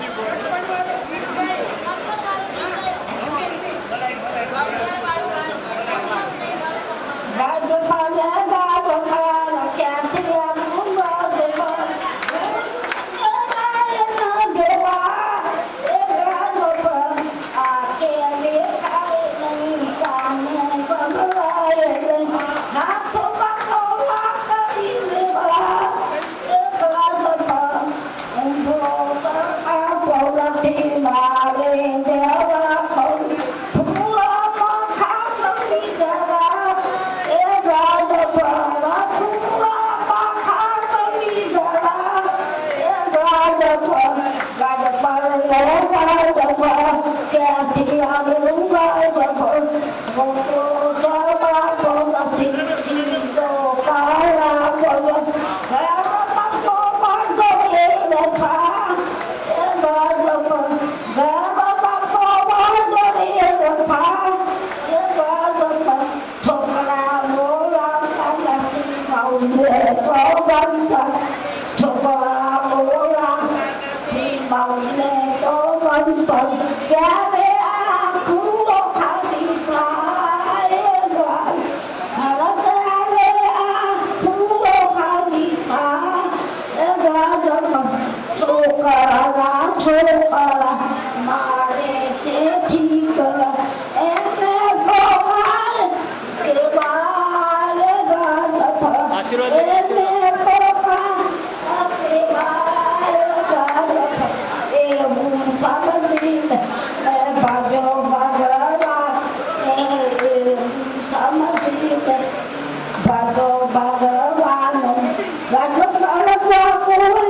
Bhagavan,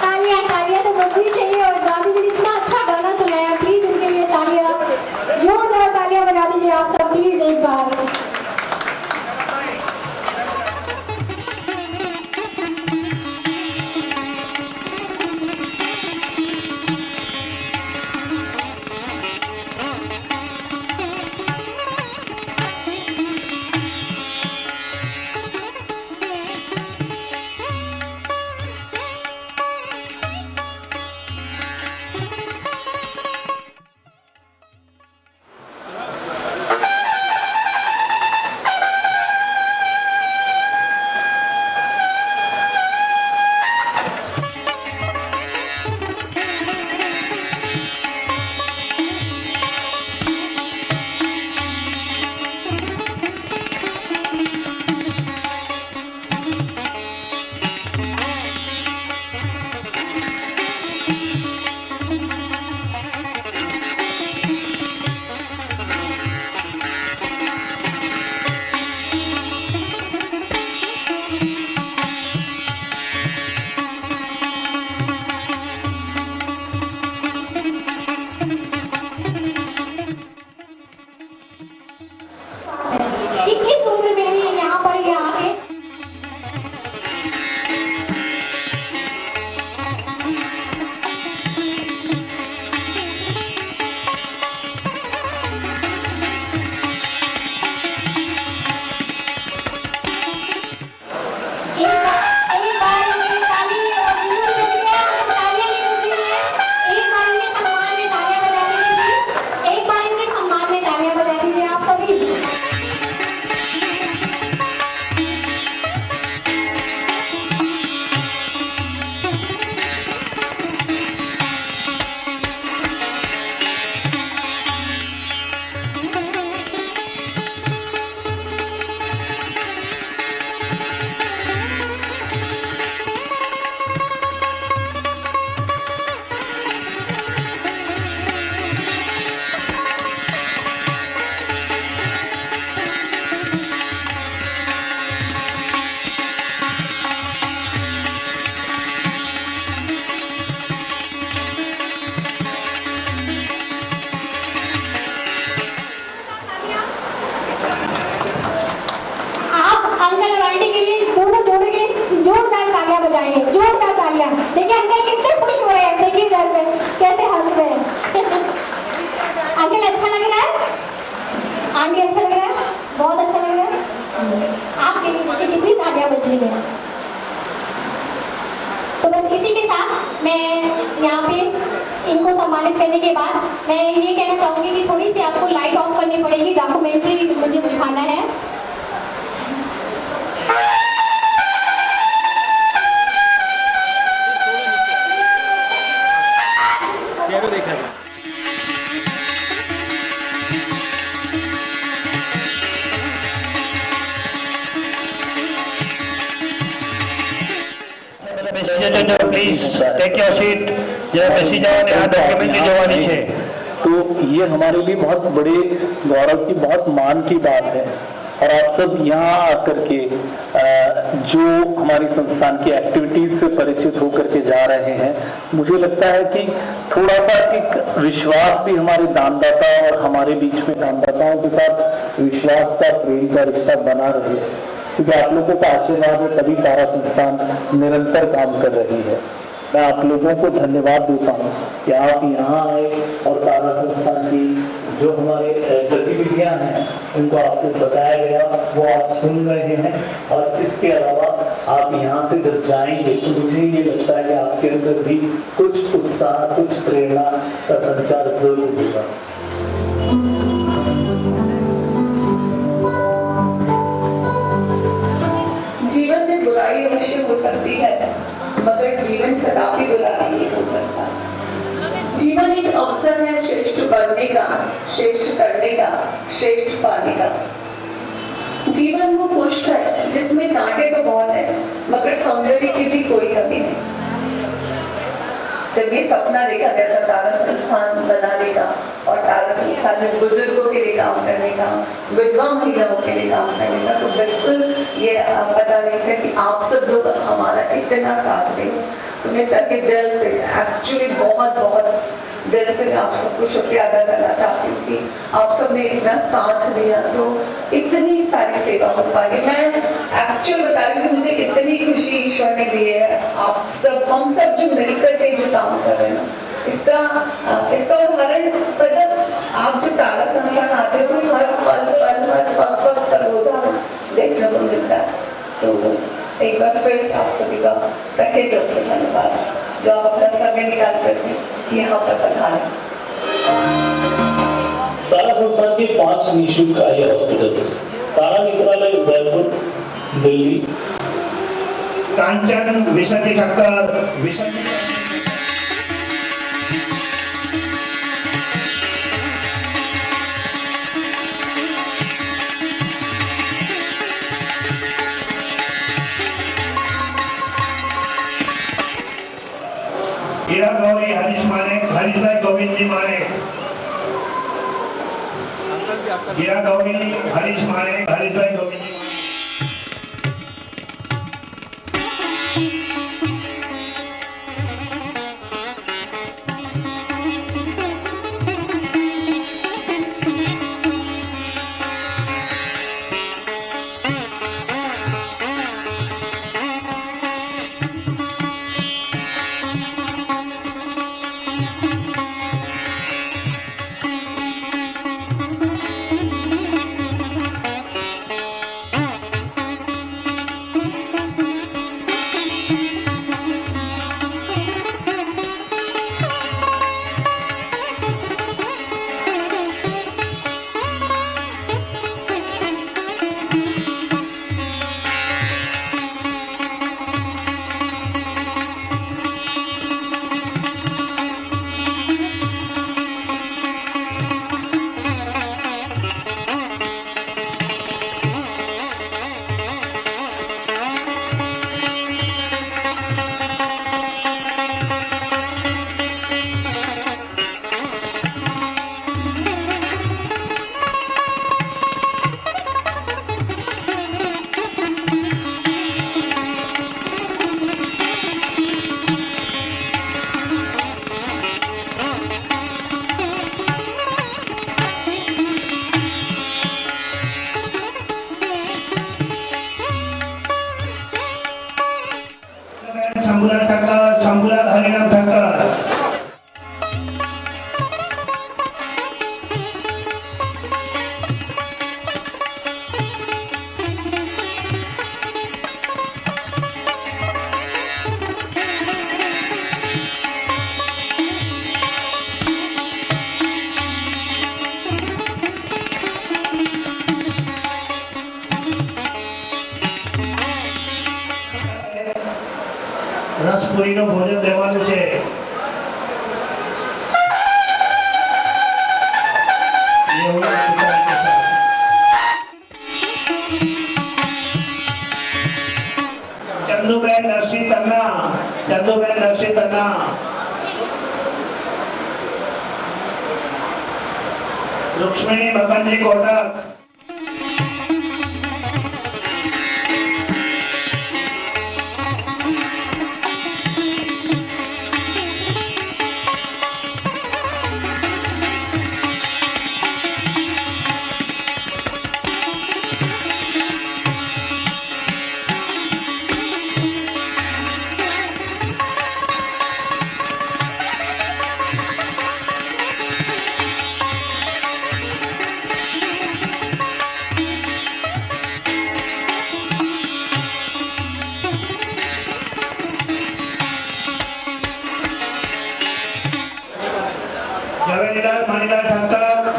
तालियां तालियां तो बजनी चाहिए। और गांधी जी ने इतना अच्छा गाना सुनाया, प्लीज इनके लिए तालियां, जोरदार तालियां बजा दीजिए आप सब प्लीज एक बार। देखिए अंकल कितने खुश हो रहे हैं, देखिए इधर पे कैसे हंस रहे हैं। अंकल अच्छा लग रहा है, आंटी अच्छा लग रहा है, बहुत अच्छा लग रहा है। आपके लिए कितनी तालियां बज रही है। तो बस इसी के साथ मैं यहाँ पे इनको सम्मानित करने के बाद मैं ये कहना चाहूँगी कि थोड़ी सी आपको लाइट ऑफ करनी पड़ेगी, डॉक्यूमेंट्री मुझे दिखाना है। પ્લીઝ ટેક યોર સીટ, જરા બેસી જાઓ અને આ ડોક્યુમેન્ટરી જોવાની છે। तो ये हमारे लिए बहुत बड़े गौरव की, बहुत मान की बात है। और आप सब यहाँ आकर के जो हमारी संस्थान की एक्टिविटीज से परिचित होकर के जा रहे हैं, मुझे लगता है कि थोड़ा सा एक विश्वास भी हमारे दानदाता और हमारे बीच में दानदाताओं के साथ विश्वास का, प्रेम का रिश्ता बना रहे, क्योंकि आप लोगों का आशीर्वाद है तभी तारा संस्थान निरंतर काम कर रही है। मैं आप लोगों को धन्यवाद देता हूँ कि आप यहाँ आए और तारा संस्थान की जो हमारे गतिविधियाँ हैं उनको आपको बताया गया, वो आप सुन रहे हैं। और इसके अलावा आप यहाँ से जब जाएंगे तो मुझे ये लगता है कि आपके अंदर भी कुछ उत्साह, कुछ प्रेरणा का संचार जरूर होगा। जीवन में बुराई अवश्य हो सकती है, मगर जीवन कदापि बुरा नहीं हो सकता। जीवन एक अवसर है श्रेष्ठ बनने का, श्रेष्ठ करने का, श्रेष्ठ पाने का। जीवन वो पुष्प है जिसमें कांटे तो बहुत है मगर सौंदर्य की भी कोई कमी नहीं। जब ये सपना देखा गया था तारा संस्थान बनाने का और तारा संस्थान में बुजुर्गों के लिए काम करने का, विधवा महिलाओं के लिए काम करने का, तो बिल्कुल ये पता लगता है कि आप सब लोग हमारा इतना साथ देंगे। तो मैं तहे दिल से एक्चुअली बहुत बहुत दिल से मैं आप सबको शुक्रिया अदा करना चाहती हूँ कि आप सब ने इतना साथ दिया, तो इतनी सारी सेवा हो पाई। मैं एक्चुअल बता रही हूँ, मुझे इतनी खुशी ईश्वर ने दी है। आप सब, हम सब जो मिलकर के जो काम कर रहे हैं ना, इसका उदाहरण मतलब आप जो तारा संस्थान आते हो तो हर पल हर पग पर वो उदाहरण देखने को मिलता है। तो एक बार फिर से आप सभी का तहे दिल से धन्यवाद जो आप अपना समय निकाल करके यहाँ पर पधारे। तारा संस्थान के 5 निःशुल्क आई हॉस्पिटल्स, तारा नेत्रालय उदयपुर दिल्ली, कांचन विसर्जी ठक्कर विसर्जी हीरा गौरी हरीश मानेक, हरीश भाई गोविंद जी मानेक, हीरा गौरी हरीश मानेक, हरीश भाई गोविंद जी शंभूलाल ठक्कर, शंभूलाल हरिराम ठक्कर, રસપુરીનું ભોજન દેવાનું છે। ચંદુબેન નરસિંહ તન્ના, ચંદુબેન નરસિંહ તન્ના, रुक्ष्मिणी मकनजी कोटक, जवेरीलाल मणिलाल ठक्कर,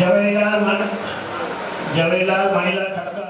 जवेलाल मणिलाल ठक्कर।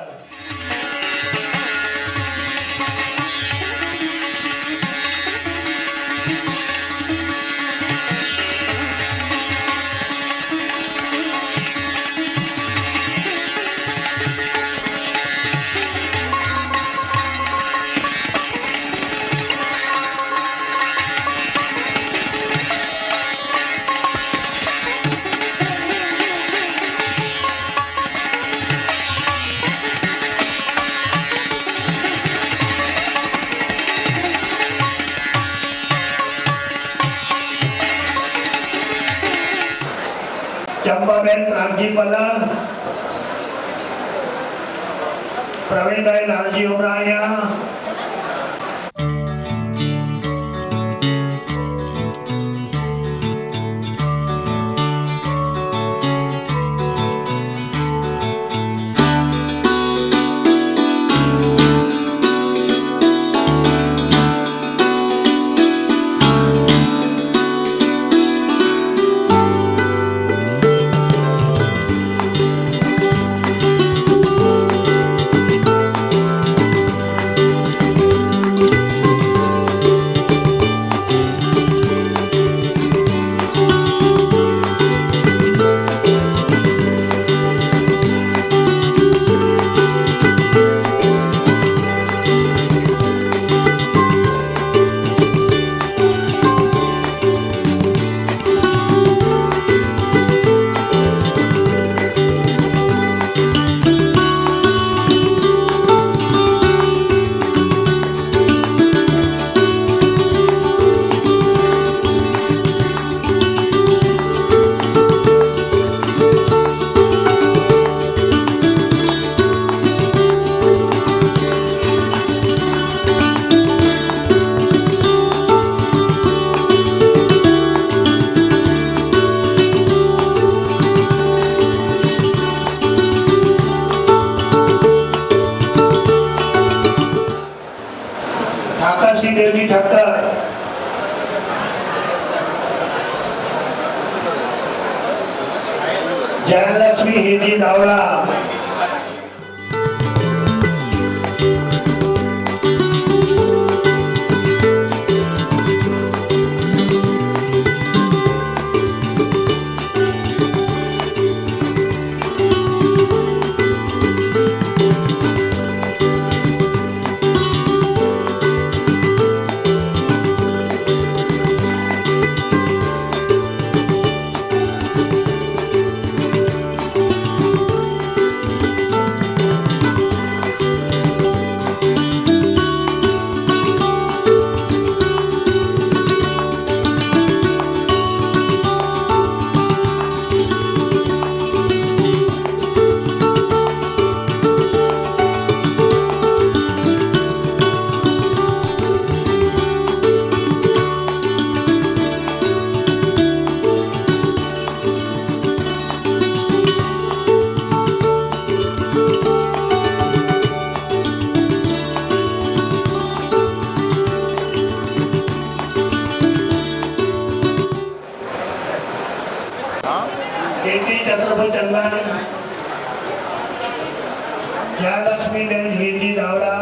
चंपाबेन रामजी पलंग, प्रवीण भाई लालजी उमराया, देवी ठक्कर, जयलक्ष्मी हिंदी दावड़ा, जयलक्ष्मी हिंदी दावड़ा,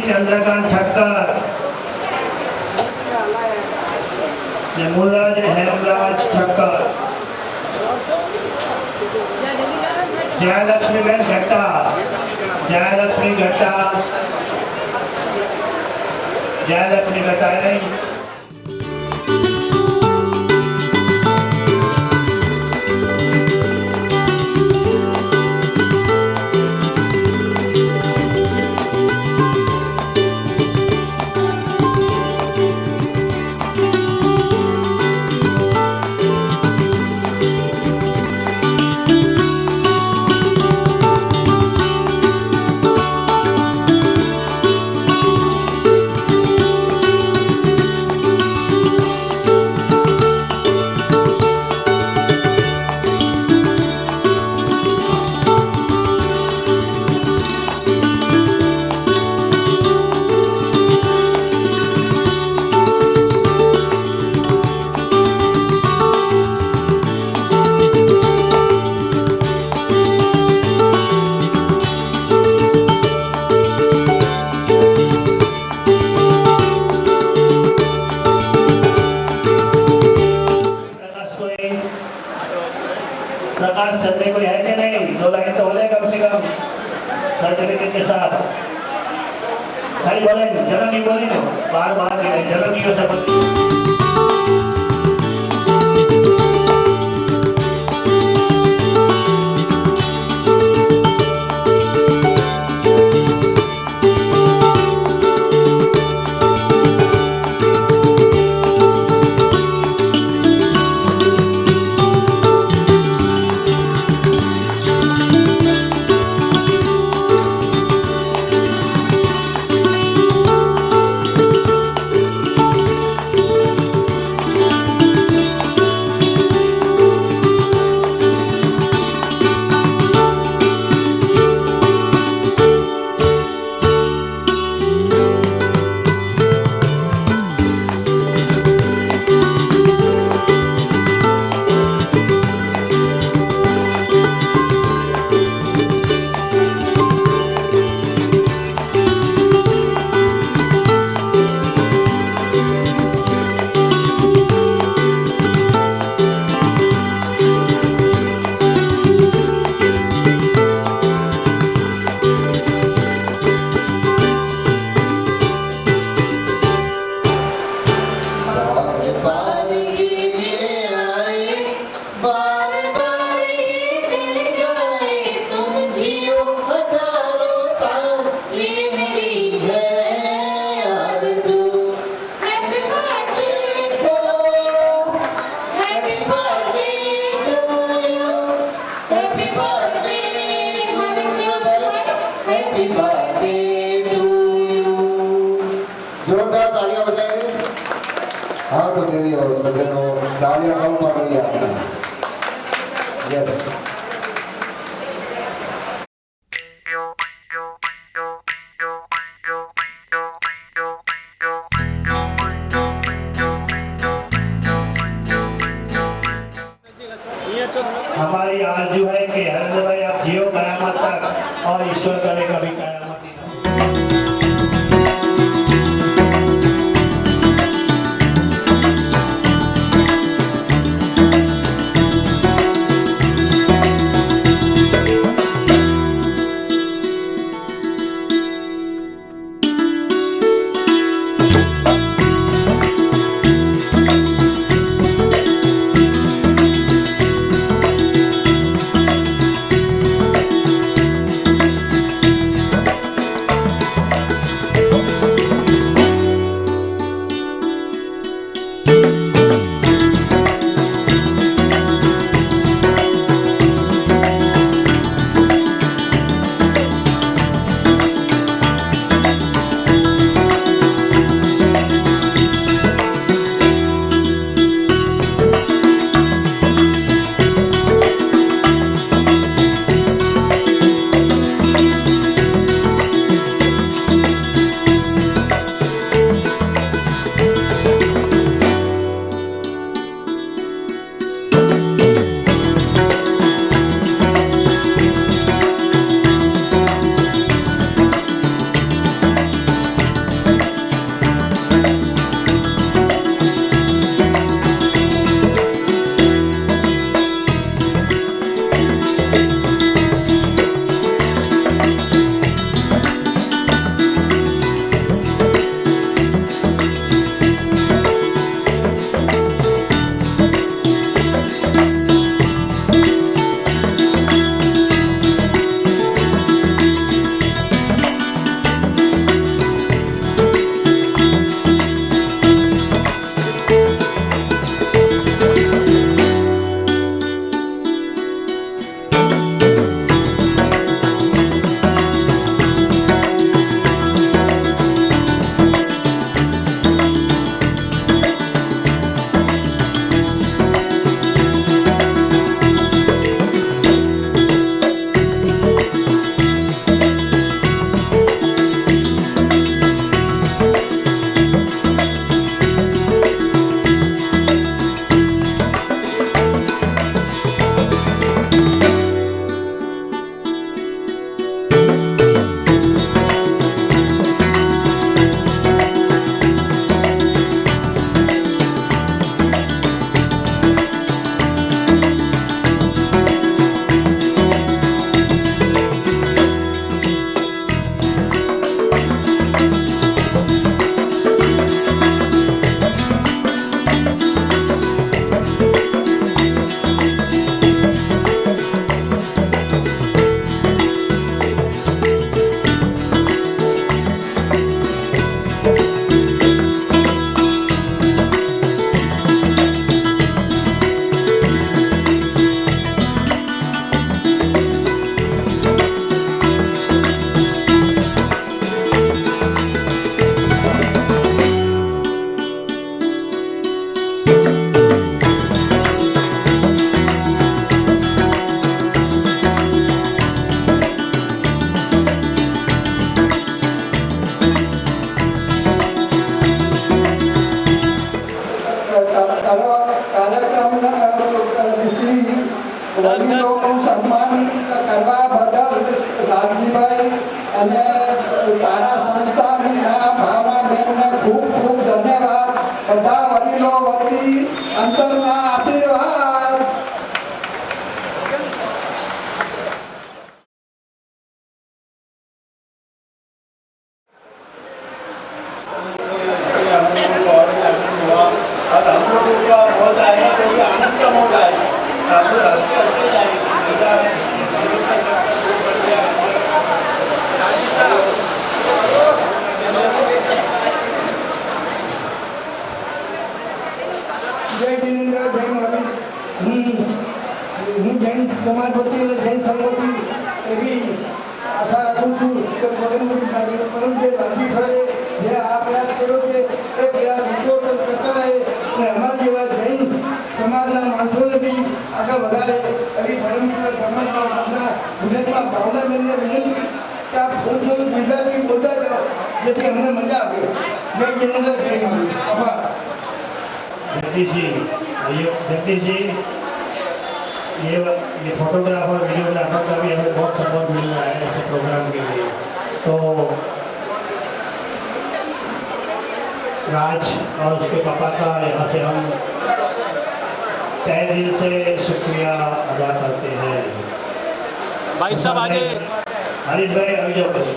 चंद्रकांत ठक्कर, मुराद हेमराज ठक्कर, जयलक्ष्मी बेन घट्टा, जयलक्ष्मी घट्टा, जयलक्ष्मी बताए रही। प्रकाश चंदे कोई है कि नहीं? 2 लाइन तो बोले कम से कम सर्टिफिकेट के साथ। खाली बोले, जन्म नहीं बोले तो बार बार जन्म नहीं हो सकता। जोरदार तालियां बजाएंगे। हाँ तो देवी और सज्जनों, तालियां कम पड़ रही है आपने। हमारी आरज़ू है कि हरिंद्र भाई आप जियो कयामत तक और ईश्वर करे कभी कयामत ही ना। आपको का मौज आएगा तो भी आनंद का मौज आएगा, आपको हंसते हंसते जाएगी ऐसा जय जिनेन्द्र जय महावीर હું જૈન સમાજપતિ અને જૈન સંગતિ એવી આશા રાખું છું કે મગનમુખી નાગરિકો પરંતુ જે ગાંધી ખરે જે આ પ્રયાસ કર્યો છે એ પ્રયાસ વિશ્વ કરતા રહે અને અમારા જેવા જૈન સમાજના માણસોને બી આગળ વધારે એવી ધર્મના ગુજરાતમાં ભાવનાબેનને વિનંતી કે આપ થોડું થોડું ગુજરાતી બોલતા જાઓ જેથી અમને મજા આવે. જય જિનેન્દ્ર જય મહાવીર. આભાર. जगदीश जी ये फोटोग्राफर वीडियोग्राफर का भी हमें बहुत सपोर्ट मिल रहा है ऐसे प्रोग्राम के लिए. तो राज और उसके पापा का यहाँ से हम तहे दिल से शुक्रिया अदा करते हैं. भाई साहब आगे हरीश भाई अभी जाओ પછી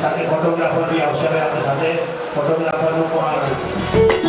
સાથે ફોટોગ્રાફર બી આવશે. આપણે સાથે ફોટોગ્રાફરનું પણ